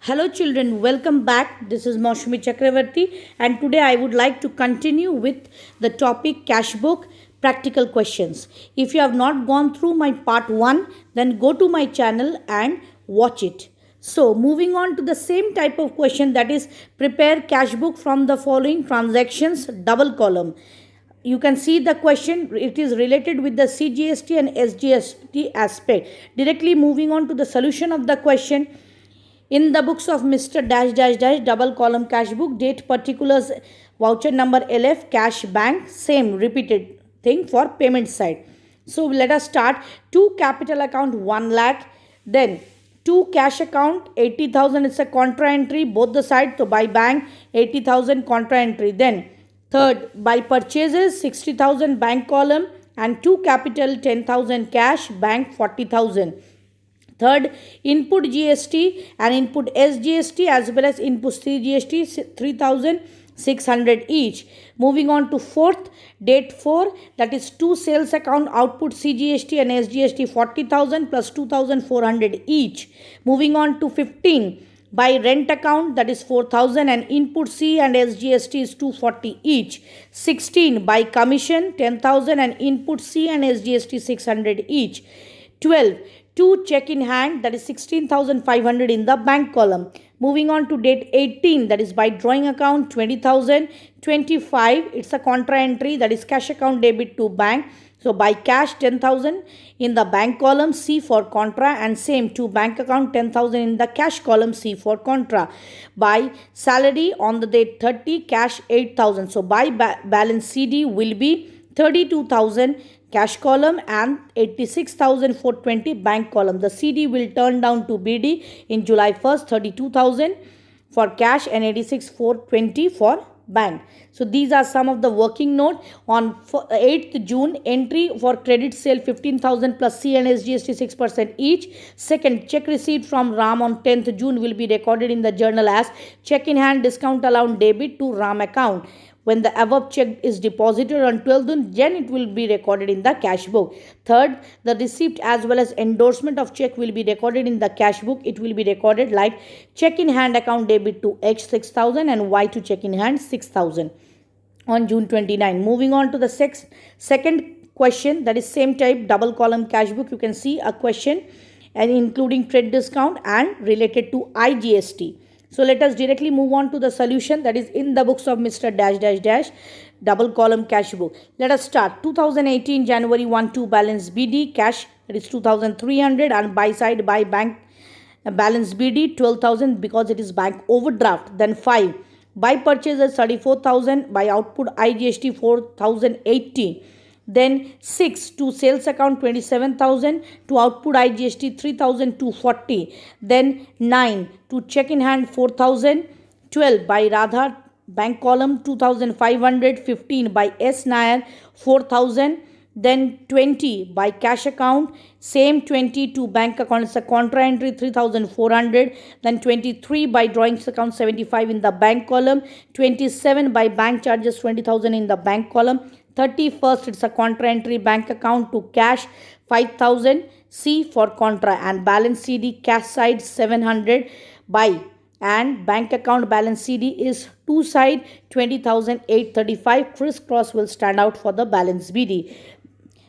Hello children, welcome back. This is Maushmi Chakravarti and today I would like to continue with the topic cash book practical questions. If you have not gone through my part 1, then go to my channel and watch it. So moving on to the same type of question, that is prepare cash book from the following transactions, double column. You can see the question, it is related with the CGST and SGST aspect. Directly moving on to the solution of the question. In the books of Mr. Dash Dash Dash, double column cash book, date particulars, voucher number LF, cash bank, same repeated thing for payment side. So let us start. 2 capital account 1 lakh, then 2 cash account 80,000, it's a contra entry both the sides. So by bank 80,000 contra entry. Then third, by purchases 60,000 bank column and 2 capital 10,000 cash, bank 40,000. Third, input GST and input SGST as well as input CGST 3,600 each. Moving on to fourth, date 4, that is 2 sales account output CGST and SGST 40,000 plus 2,400 each. Moving on to 15, by rent account, that is 4,000 and input C and SGST is 240 each. 16, by commission 10,000 and input C and SGST 600 each. 12, 2 check in hand, that is 16,500 in the bank column. Moving on to date 18, that is by drawing account 20,000. 25, it's a contra entry, that is cash account debit to bank. So by cash 10,000 in the bank column, C for contra, and same to bank account 10,000 in the cash column, C for contra. By salary on the date 30, cash 8,000. So by balance CD will be 32,000 cash column and 86,420 bank column. The CD will turn down to BD in July 1st, 32,000 for cash and 86,420 for bank. So these are some of the working note. On 8th June, entry for credit sale 15,000 plus C and SGST 6% each. Second, check receipt from RAM on 10th June will be recorded in the journal as check in hand discount allowance debit to RAM account. When the above check is deposited on 12th June, then it will be recorded in the cash book. Third, the receipt as well as endorsement of check will be recorded in the cash book. It will be recorded like check in hand account debit to X 6,000 and Y to check in hand 6,000 on June 29. Moving on to the second question, that is same type double column cash book. You can see a question and including trade discount and related to IGST. So let us directly move on to the solution, that is in the books of Mr. Dash Dash Dash double column cash book. Let us start. 2018 January 1-2 balance BD cash, that is 2,300, and buy side by bank balance BD 12,000 because it is bank overdraft. Then 5, by purchases 34,000, by output IGST 4,080. Then 6, to sales account 27,000, to output IGST 3,240. Then 9, to check in hand 4,000. 12, by Radha bank column 2,500. 15, by S Nair 4,000. Then 20, by cash account, same 20 to bank account, it's a contra entry 3,400. Then 23, by drawings account 75 in the bank column. 27, by bank charges 20,000 in the bank column. 31st, it's a contra entry bank account to cash 5,000, C for contra, and balance CD cash side 700 by, and bank account balance CD is two side 20,835. Crisscross will stand out for the balance BD.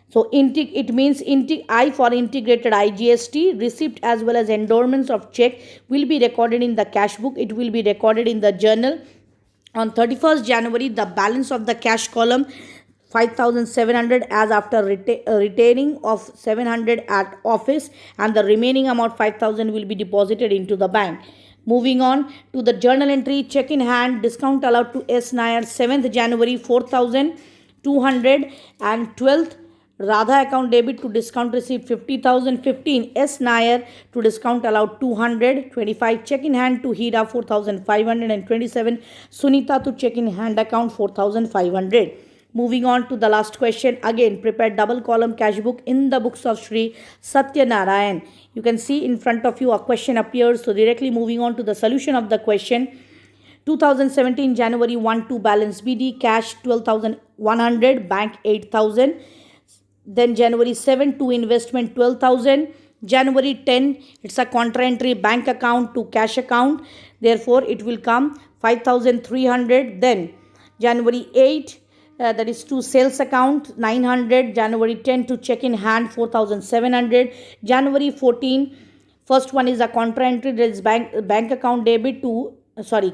So it means I for integrated IGST, receipt as well as endorsements of check will be recorded in the cash book. It will be recorded in the journal. On 31st January, the balance of the cash column 5,700 as after retaining of 700 at office, and the remaining amount 5,000 will be deposited into the bank. Moving on to the journal entry, check in hand discount allowed to S Nair 7th January 4,200, and 12th Radha account debit to discount receipt 50,000. 15, S Nair to discount allowed 200. 25, check in hand to Hira 4,500, and 27, Sunita to check in hand account 4,500. Moving on to the last question, again prepare double column cash book in the books of Sri Satya Narayan. You can see in front of you a question appears. So directly moving on to the solution of the question. 2017 January 1-2 balance BD cash 12,100, bank 8,000. Then January 7 to investment 12,000, January 10, it's a contra entry bank account to cash account. Therefore, it will come 5,300. Then January 8, that is to sales account 900. January 10 to check in hand 4,700. January 14, first one is a contra entry, that is bank account debit to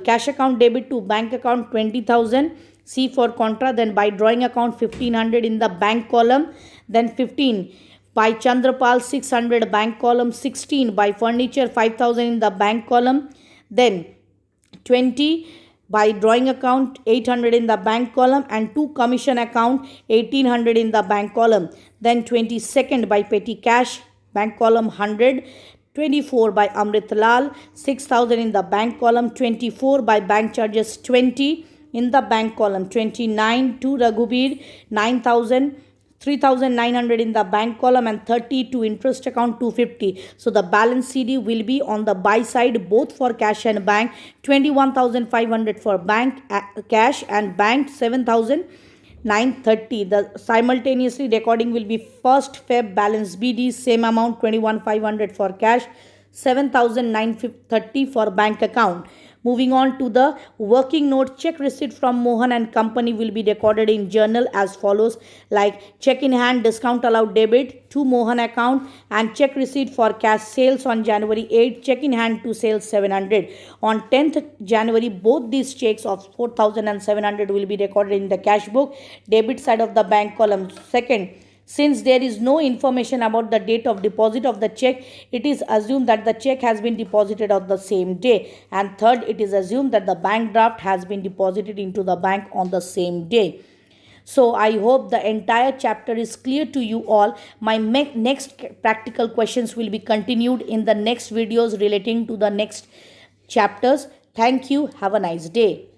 cash account debit to bank account 20,000. C for contra. Then by drawing account 1,500 in the bank column. Then 15 by Chandrapal 600 bank column. 16 by furniture 5,000 in the bank column. Then 20 by drawing account 800 in the bank column, and to commission account 1,800 in the bank column. Then 22nd by petty cash bank column 100. 24 by Amrit Lal 6,000 in the bank column. 24 by bank charges 20 in the bank column. 29 to Raghubir 9,000, 3,900 in the bank column, and 30 to interest account 250. So the balance CD will be on the buy side both for cash and bank. 21,500 for bank cash, and bank 7,930. The simultaneously recording will be 1st Feb balance BD, same amount 21,500 for cash, 7,930 for bank account. Moving on to the working note, check receipt from Mohan and company will be recorded in journal as follows, like check in hand discount allowed debit to Mohan account, and check receipt for cash sales on January 8, check in hand to sales 700. On 10th January, both these checks of 4,700 will be recorded in the cash book, debit side of the bank column. Second, since there is no information about the date of deposit of the check, it is assumed that the check has been deposited on the same day. And third, it is assumed that the bank draft has been deposited into the bank on the same day. So I hope the entire chapter is clear to you all. My next practical questions will be continued in the next videos relating to the next chapters. Thank you. Have a nice day.